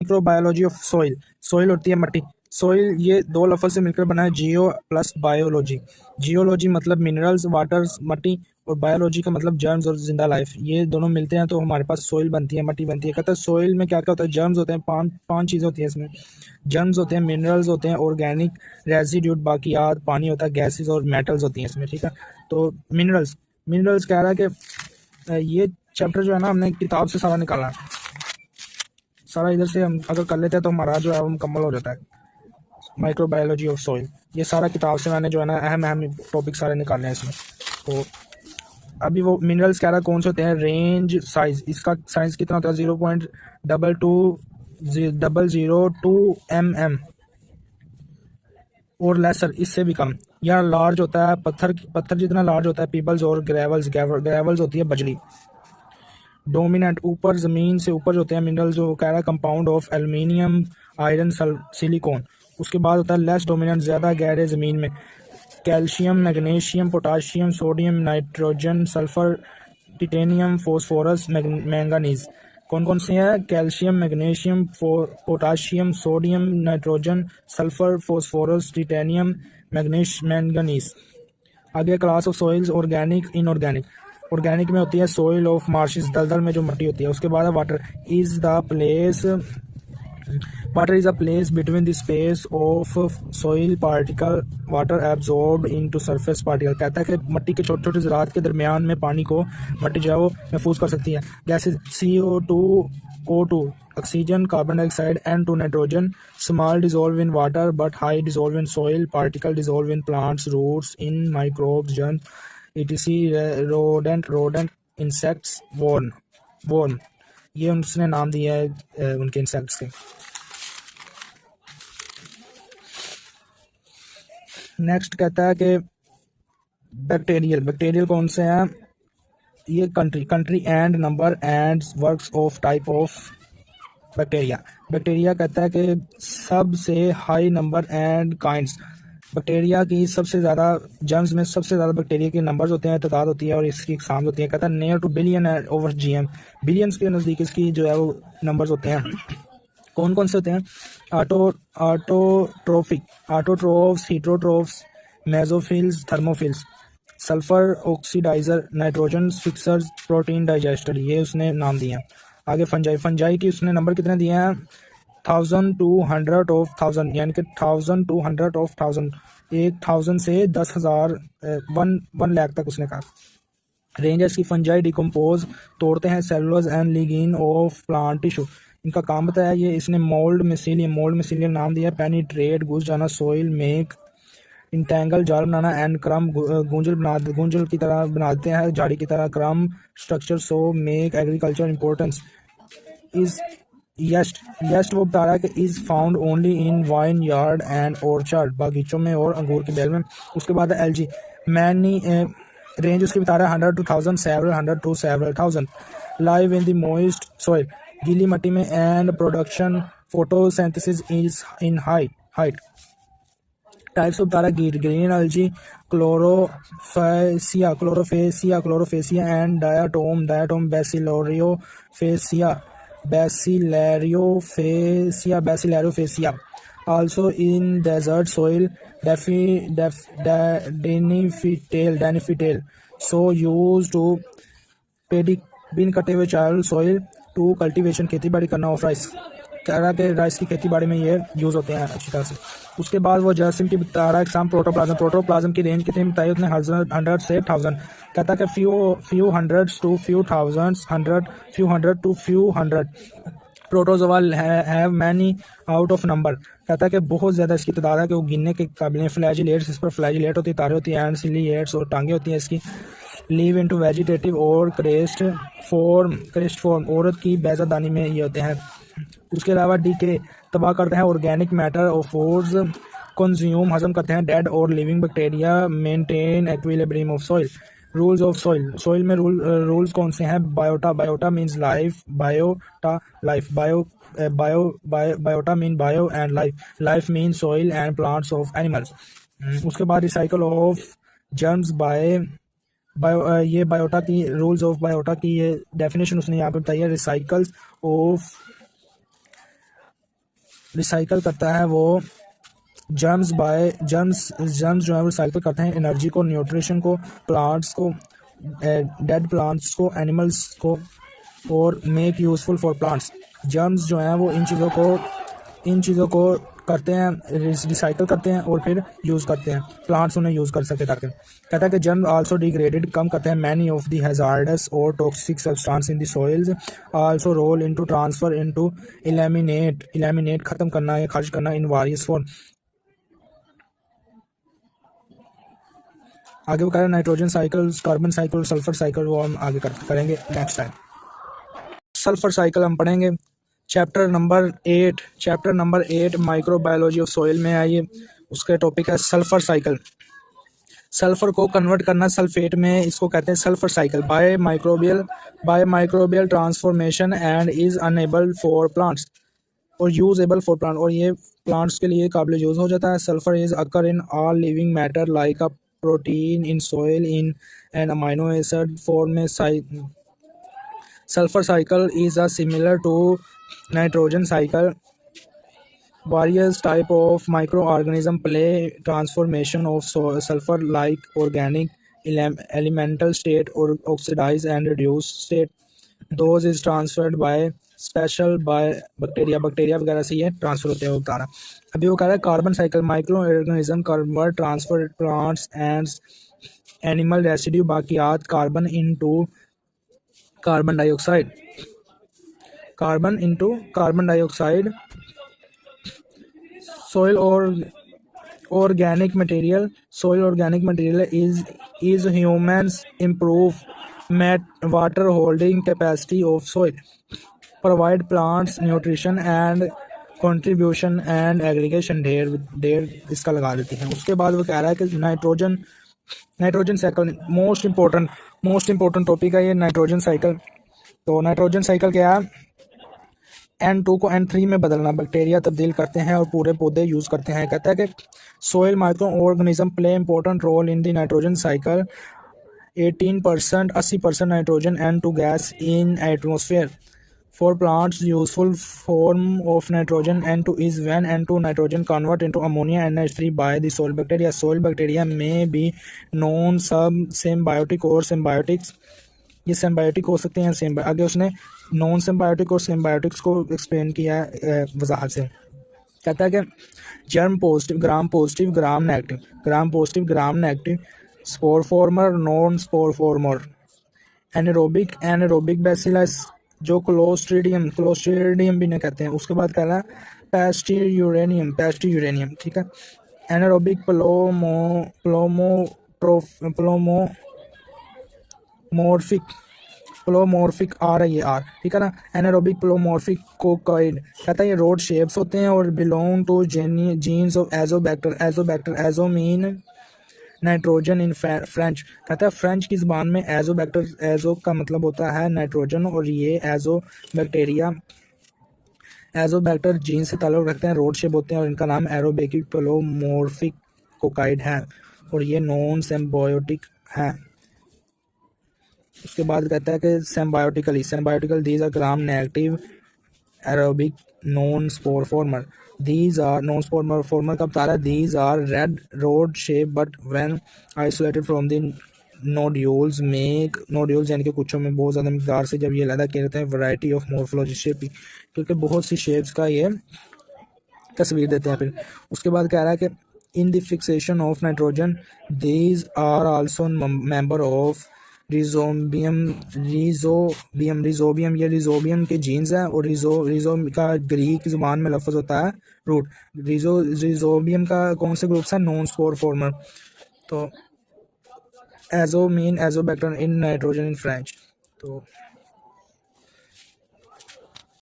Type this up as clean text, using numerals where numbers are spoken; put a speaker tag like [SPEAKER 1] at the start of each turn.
[SPEAKER 1] Microbiology of soil. Soil होती है मट्टी। सॉइल ये दो लफ्ज़ से मिलकर बना है, जियो प्लस बायोलॉजी। जियोलॉजी मतलब मिनरल्स, वाटर, मट्टी, और बायोलॉजी का मतलब जर्म्स और जिंदा लाइफ। ये दोनों मिलते हैं तो हमारे पास सॉइल बनती है, मट्टी बनती है। कहता है सॉइल में क्या क्या होता है, जर्म्स होते हैं, पांच चीज़ें होती हैं इसमें। जर्म्स होते हैं, मिनरल्स होते हैं, ऑर्गेनिक रेसिड्यू बाकियात, पानी होता है, गैसेस और मेटल्स होती हैं इसमें। ठीक है, तो मिनरल्स मिनरल्स कह रहा है कि ये चैप्टर जो है ना हमने किताब से सारा निकाला है। सारा इधर से हम अगर कर लेते हैं तो हमारा जो है वो मुकम्मल हो जाता है। माइक्रोबायोलॉजी ऑफ सॉइल, ये सारा किताब से मैंने जो है ना अहम अहम टॉपिक सारे निकाले हैं इसमें। तो अभी वो मिनरल्स कह रहा है कौन से होते हैं। रेंज साइज, इसका साइज कितना होता है, 0.22002 mm और लेसर, इससे भी कम। या लार्ज होता है, पत्थर जितना लार्ज होता है पीबल्स और ग्रेवल्स होती है बजरी। डोमिनेंट, ऊपर ज़मीन से ऊपर जो होते हैं मिनरल्स, जो कह रहा है compound of aluminium, iron, silicon. उसके बाद होता है लेस डोमिनेंट, ज़्यादा गहरे ज़मीन में, calcium, magnesium, potassium, sodium, nitrogen, sulphur, titanium, phosphorus, manganese. कौन कौन से हैं, calcium, magnesium, potassium, sodium, nitrogen, sulphur, phosphorus, titanium, manganese. आगे class of soils, organic, inorganic. Organic में होती है सॉइल ऑफ मार्शेस, दलदल में जो मिट्टी होती है। उसके बाद है water is a place between the space of soil particle, water absorb into surface particle. कहता है कि मिट्टी के छोटे छोटे ज़रात के दरमियान में पानी को मिट्टी जो है वो महफूज कर सकती है। Gases, CO2, O2 oxygen, carbon dioxide, N2 nitrogen, small dissolve in water but high dissolve in soil, particle dissolve in plants, roots, in microbes, germ, etc, rodent, insects, worm. ये उसने नाम दिया है उनके इंसेक्ट्स के। नेक्स्ट कहता है कि बैक्टीरियल कौन से हैं, ये country and number and works of type of bacteria कहता है कि सबसे high number and kinds. Bacteria की सबसे ज़्यादा, जर्म्स में सबसे ज़्यादा बैक्टीरिया के नंबर्स होते हैं, तादाद होती है, और इसकी इकसाम होती है। कहता है near two billion over GM, billions के नज़दीक इसकी जो है वो नंबर्स होते हैं। कौन कौन से होते हैं, autotrophs, heterotrophs, mesophiles, thermophiles, sulphur oxidiser, nitrogen fixers, protein digester, ये उसने नाम दिए हैं। आगे फंजाई की उसने नंबर कितने दिए हैं, 1200 ऑफ 1000, यानी कि 1200 ऑफ 1000, 1000 से 10,000, 1 लाख तक उसने कहा। रेंजर्स की फंजाई डिकम्पोज, तोड़ते हैं cellulose and lignin of plant tissue. इनका काम बताया ये, इसने मोल्ड मिसीलियम नाम दिया। पेनिट्रेट, घुस जाना, सोइल, मेक, इंटेंगल, जाल बनाना, एंड क्रम, गूंजल की तरह बना देते हैं, झाड़ी की तरह। क्रम, structure, so, make, agriculture, importance, is yeast वो बता रहा है कि is found only in vineyard and orchard, बागीचों में और अंगूर की बेल में। उसके बाद है एलजी, मैनी, रेंज उसकी बता रहा है 100 to 1000, several 100 to several thousand, live in the moist soil, गीली मिट्टी में, and production, photosynthesis is in height. Types of तारा, green algae, chlorophyceae and diatom, bacillariophyceae, also in desert soil, daphne so used to बिन कटे हुए चावल, soil to cultivation, खेती बाड़ी करना ऑफ राइस। कह रहा है कि राइस की खेती बाड़ी में ये यूज़ होते हैं अच्छी तरह से। उसके बाद वो जरासीम की बता रहा है एग्जाम, प्रोटोप्लाज्म की रेंज कितनी बताई उसने, 100 से 1000। कहता है कि few hundreds to few thousands, few hundred to few hundred. Protozoa have many out of number. कहता है कि बहुत ज़्यादा इसकी तादाद है कि वो गिनने के काबिल। फ्लैजिलेट्स, इस पर फ्लैजिलेट होती है, तारे होती है, एंड सिलिएट्स, और टांगे होती हैं इसकी। लीव इनटू वेजिटेटिव और क्रेस्ट फॉर्म, औरत की बैजादानी में ये होते हैं। उसके अलावा डीके, तबाह करते हैं ऑर्गेनिक मैटर और फोर्स, कंज्यूम, हजम करते हैं डेड और living bacteria, maintain equilibrium of soil. Rules of soil में रूल्स कौन से हैं, biota means life, biota mean bio and life mean soil and plants of animals. उसके बाद रिसाइकल ऑफ जर्म्स ये बायोटा की, रूल्स ऑफ बायोटा की ये डेफिनेशन उसने यहाँ पे बताई है। रिसाइकल्स ऑफ रिसाइकल करता है वो जर्म्स जो है वो रिसाइकिल करते हैं एनर्जी को, न्यूट्रिशन को, प्लांट्स को, डेड प्लांट्स को, एनिमल्स को, और make useful for plants. Germs जो हैं वो इन चीज़ों को करते हैं, रिसाइकल करते हैं और फिर यूज़ करते हैं, प्लांट्स उन्हें यूज़ कर सके ताकि। कहता है कि जर्म आल्सो डिग्रेडेड कम करते हैं मैनी ऑफ दी हैजार्डस और toxic substance in the soils also role into transfer into eliminate ख़त्म करना या खारिज करना इन वारियस फॉर्म। आगे वो कह रहे हैं nitrogen cycle, carbon cycle, sulphur cycle, वो हम आगे करेंगे नेक्स्ट टाइम। सल्फर साइकिल हम पढ़ेंगे chapter number 8 microbiology of soil में है ये। उसका टॉपिक है सल्फर साइकिल। सल्फर को कन्वर्ट करना सल्फेट में, इसको कहते हैं sulphur cycle by microbial transformation and is enable for plants और यूजेबल फॉर प्लांट, और ये प्लांट्स के लिए काबिल यूज़ हो जाता है। Sulphur is occur in all living matter like a protein in soil in an amino acid form में। Sulfur cycle is a similar to nitrogen cycle. Various type of microorganisms play transformation of sulfur like organic, elemental state or oxidized and reduced state. Those is transferred by special by bacteria वगैरह से ये transfer होते हैं वो बता रहा। अभी वो कह रहा है carbon cycle micro organism convert transfer plants and animal residue बाकियात carbon into carbon dioxide soil organic material is humans improve water holding capacity of soil, provide plants nutrition and contribution and aggregation ढेर इसका लगा देती है। उसके बाद वो कह रहा है कि nitrogen cycle most important topic है ये नाइट्रोजन साइकिल। तो नाइट्रोजन साइकिल क्या है, N2 को N3 में बदलना, बैक्टीरिया तब्दील करते हैं और पूरे पौधे यूज़ करते हैं। कहता है कि soil micro organism play important role in the nitrogen cycle. 80% nitrogen N2 gas in atmosphere for plants useful form of nitrogen N2 is when N2 nitrogen convert into ammonia NH3 by the soil bacteria. Soil bacteria में भी non सब symbiotic और सिम्बायोटिक्स, ये symbiotic हो सकते हैं। आगे उसने नॉन सिम्बायोटिक और सिम्बायोटिक्स को एक्सप्लेन किया है वजाहत से। कहता है कि germ positive, gram negative, spore farmer, non spore farmer, anaerobic bacillus जो क्लोस्ट्रीडियम भी नहीं कहते हैं। उसके बाद कह रहा है पेस्टी यूरेनियम, ठीक है। एनारोबिक प्लोमोर्फिक आर है ये आर, ठीक है ना। एनारोबिक प्लोमोर्फिक कोकाइड कहता है ये रोड शेप्स होते हैं और belong to genes of azo mean nitrogen in French. कहता है फ्रेंच की ज़बान में एजो का मतलब होता है नाइट्रोजन, और ये एजोबैक्टर जीन से ताल्लुक़ रखते हैं, रोड शेप होते हैं और इनका नाम एरोबिक प्लोमोर्फिक कोकाइड है और ये नॉन सिम्बायोटिक है। उसके बाद कहता है कि symbiotical these are gram negative aerobic non spore former. These are non-spore former का बता रहा है। These are red rod shape but when isolated from the nodules यानी कि कुछों में बहुत ज़्यादा मिकदार से जब ये अलग किए जाते हैं वैरायटी ऑफ मोर्फोलॉजी शेप, क्योंकि बहुत सी शेप्स का ये तस्वीर देते हैं। फिर उसके बाद कह रहा है कि in the fixation of nitrogen these are also member of रिजोबियम, ये रिजोबियम के जीन्स हैं और रिजो का ग्रीक ज़ुबान में लफ्ज़ होता है रूट। रिजोबियम का कौन से ग्रुप है, नॉन स्पोर फॉर्मर। तो Azotobacter in nitrogen in French. तो